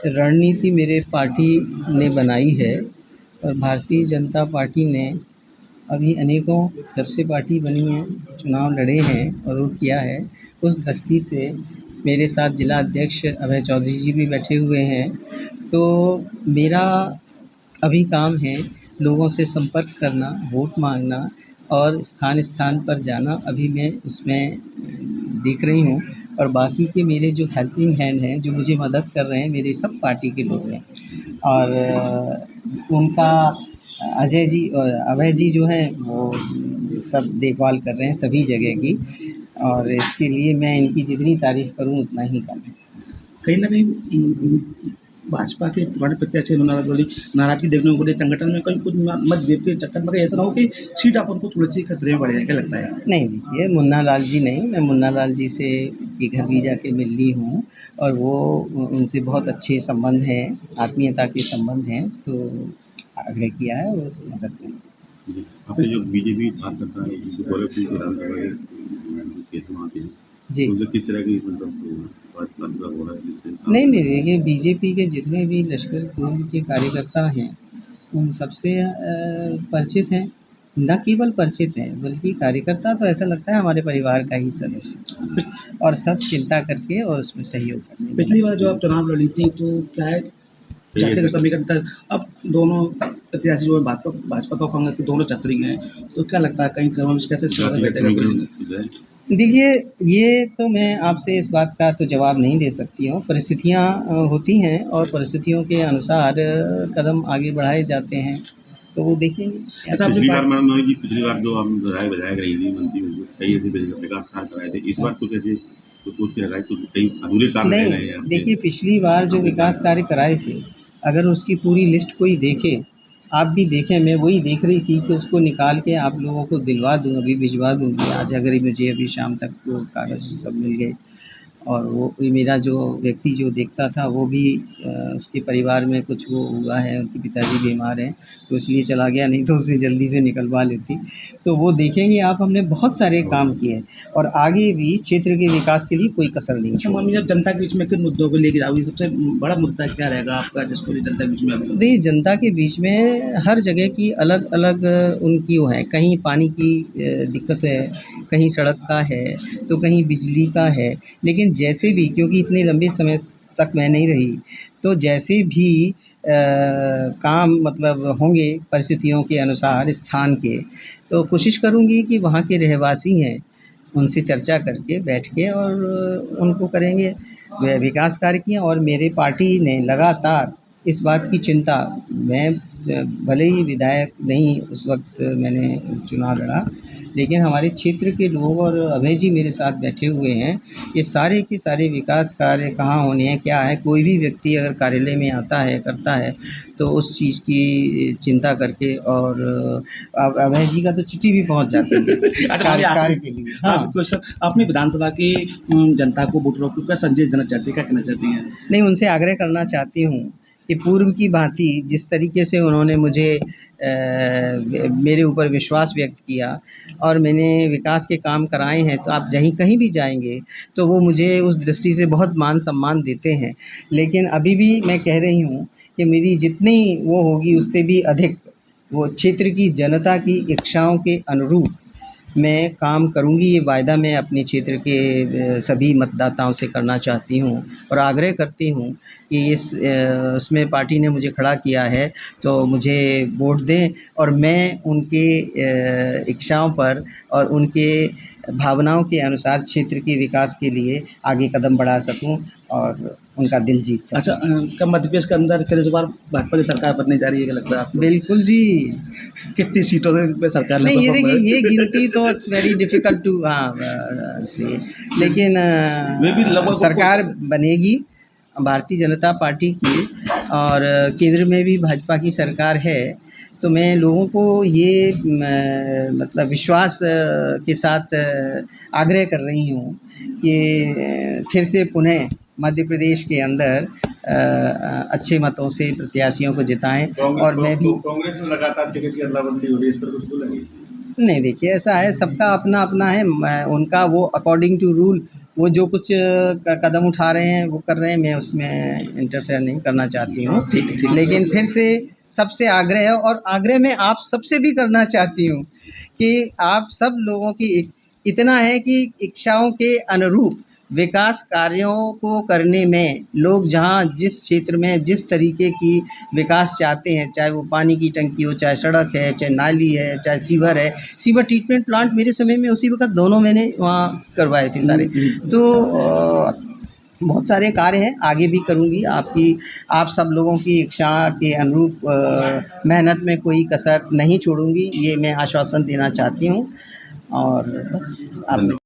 रणनीति मेरे पार्टी ने बनाई है और भारतीय जनता पार्टी ने अभी अनेकों जब से पार्टी बनी है, चुनाव लड़े हैं और वो किया है। उस दृष्टि से मेरे साथ जिला अध्यक्ष अभय चौधरी जी भी बैठे हुए हैं। तो मेरा अभी काम है लोगों से संपर्क करना, वोट माँगना और स्थान-स्थान पर जाना। अभी मैं उसमें देख रही हूँ और बाकी के मेरे जो हेल्पिंग हैंड हैं, जो मुझे मदद कर रहे हैं, मेरे सब पार्टी के लोग हैं। और उनका अभय जी जो हैं वो सब देखभाल कर रहे हैं सभी जगह की और इसके लिए मैं इनकी जितनी तारीफ़ करूँ उतना ही कम है। कहीं न कहीं भाजपा के पुराने प्रत्याशी नाराज़गी नाराज़गी देखने को मिली संगठन में, कहीं कुछ मतभेद के चक्कर में कहीं ऐसा ना हो कि सीट अपन को थोड़ी-सी खतरे में पड़ जाए, क्या लगता है? नहीं देखिए, मुन्ना लाल जी नहीं, मैं मुन्ना लाल जी से के घर भी जाके मिल ली हूँ और वो उनसे बहुत अच्छे संबंध हैं, आत्मीयता के संबंध हैं, तो आग्रह किया है और उस मदद में। जी, आपके जो बीजेपी कार्यकर्ता है, जो गोरखपुर विधानसभा के क्षेत्र में आते हैं, जी। तो उनसे किस तरह की मतलब बात हो रहा है जिससे नहीं, नहीं देखिए बीजेपी के जितने भी लश्कर पूर्व के कार्यकर्ता हैं, उन सबसे परिचित हैं। न केवल परिचित हैं, बल्कि कार्यकर्ता तो ऐसा लगता है हमारे परिवार का ही सदस्य और सब चिंता करके और उसमें सहयोग करने में पिछली लगे। बार जो आप चुनाव लड़ी थी, तो क्या है छात्र का समीकरण था, अब दोनों प्रत्याशी जो है भाजपा भाजपा का और कांग्रेस के दोनों छात्र ही हैं, तो क्या लगता है कहीं समावेश कैसे जातिगत बैठेगा कोई? समीकरण है? देखिए, ये तो मैं आपसे इस बात का तो जवाब नहीं दे सकती हूँ। परिस्थितियाँ होती हैं और परिस्थितियों के अनुसार कदम आगे बढ़ाए जाते हैं, तो वो देखेंगे क्या अच्छा, अपनी पिछली बार पार्टी मान लो कि पिछली बार जो हम विधायक रही थी, मंत्री हुई, कई ऐसे विकास कार्य कराए थे। इस बार कुछ ऐसे तो सोच के लगाए, कुछ कई अधूरे कार्य रह नहीं, गए हैं आपके देखिए पिछली बार जो आपके विकास कार्य कराए थे, अगर उसकी पूरी लिस्ट कोई देखे, आप भी देखें, मैं वही देख रही थी कि उसको निकाल के आप लोगों को दिलवा दूँ, अभी भिजवा दूँगी आज अगर मुझे अभी शाम तक वो कागज़ सब मिल गए। और वो मेरा जो व्यक्ति जो देखता था वो भी उसके परिवार में कुछ वो हुआ है, उनके पिताजी बीमार हैं, तो इसलिए चला गया, नहीं तो उससे जल्दी से निकलवा लेती। तो वो देखेंगे आप, हमने बहुत सारे काम किए और आगे भी क्षेत्र के विकास के लिए कोई कसर नहीं अच्छा, छोड़ी। मानिए आप जनता के बीच में किन मुद्दों को लेके जाओगे? सबसे बड़ा मुद्दा क्या रहेगा आपका जिसको लिए जनता के बीच में आप देखिए जनता के बीच में हर जगह की अलग-अलग उनकी वो है, कहीं पानी की दिक्कत है, कहीं सड़क का है, तो कहीं बिजली का है। लेकिन जैसे भी क्योंकि इतने लंबे समय तक मैं नहीं रही, तो जैसे भी काम मतलब होंगे परिस्थितियों के अनुसार स्थान के, तो कोशिश करूँगी कि वहाँ के रहवासी हैं, उनसे चर्चा करके बैठ के और उनको करेंगे विकास कार्य किए और मेरे पार्टी ने लगातार इस बात की चिंता मैं भले ही विधायक नहीं उस वक़्त मैंने चुनाव लड़ा, लेकिन हमारे क्षेत्र के लोग और अभय जी मेरे साथ बैठे हुए हैं, ये सारे के सारे विकास कार्य कहाँ होने हैं, क्या है, कोई भी व्यक्ति अगर कार्यालय में आता है, करता है, तो उस चीज़ की चिंता करके और अब अभय जी का तो चिट्ठी भी पहुँच जाती है अच्छा, मानिए कार्य आखिरी के लिए। हाँ। क्वेश्चन, अपनी विधानसभा की जनता को, वोटरों को क्या संदेश देना चाहती है, क्या कहना चाहती हैं? नहीं, उनसे आग्रह करना चाहती हूँ कि पूर्व की भाँति जिस तरीके से उन्होंने मुझे मेरे ऊपर विश्वास व्यक्त किया और मैंने विकास के काम कराए हैं, तो आप जहीं कहीं भी जाएँगे, तो वो मुझे उस दृष्टि से बहुत मान-सम्मान देते हैं। लेकिन अभी भी मैं कह रही हूँ कि मेरी जितनी वो होगी उससे भी अधिक वो क्षेत्र की जनता की इच्छाओं के अनुरूप मैं काम करूँगी, ये वायदा मैं अपने क्षेत्र के सभी मतदाताओं से करना चाहती हूँ और आग्रह करती हूँ कि उसमें पार्टी ने मुझे खड़ा किया है, तो मुझे वोट दें और मैं उनके इच्छाओं पर और उनके भावनाओं के अनुसार क्षेत्र के विकास के लिए आगे कदम बढ़ा सकूँ और उनका दिल जीत अच्छा, सकूँ। कब मध्य प्रदेश के अंदर फिर इस बार भाजपा की सरकार बनने जा रही है, क्या लगता है आपको? बिल्कुल जी। कितनी सीटों पे सरकार नहीं, ये लगभग देखिए ये है? गिनती तो इट्स वेरी डिफ़िकल्ट टू से लेकिन मैं भी लगभग सरकार बनेगी भारतीय जनता पार्टी की और केंद्र में भी भाजपा की सरकार है, तो मैं लोगों को ये मतलब विश्वास के साथ आग्रह कर रही हूँ कि फिर से पुनः मध्य प्रदेश के अंदर अच्छे मतों से प्रत्याशियों को जिताएँ और मैं भी कांग्रेस में लगातार टिकट की अदला-बदली हो रही है, इस पर कुछ बोलेंगे? नहीं देखिए ऐसा है सबका अपना-अपना है उनका वो अकॉर्डिंग टू रूल वो जो कुछ कदम उठा रहे हैं, वो कर रहे हैं, मैं उसमें इंटरफेयर नहीं करना चाहती हूँ। ठीक है, ठीक है। लेकिन फिर से सबसे आग्रह है, और आग्रह मैं आप सबसे भी करना चाहती हूँ कि आप सब लोगों की इतना है कि इच्छाओं के अनुरूप विकास कार्यों को करने में लोग जहाँ जिस क्षेत्र में जिस तरीके की विकास चाहते हैं, चाहे वो पानी की टंकी हो, चाहे सड़क है, चाहे नाली है, चाहे सीवर है। सीवर ट्रीटमेंट प्लांट मेरे समय में उसी वक़्त दोनों मैंने वहाँ करवाए थे सारे। तो बहुत सारे कार्य हैं, आगे भी करूँगी। आप सब लोगों की इच्छा के अनुरूप मेहनत में कोई कसर नहीं छोड़ूँगी, ये मैं आश्वासन देना चाहती हूँ। और बस आप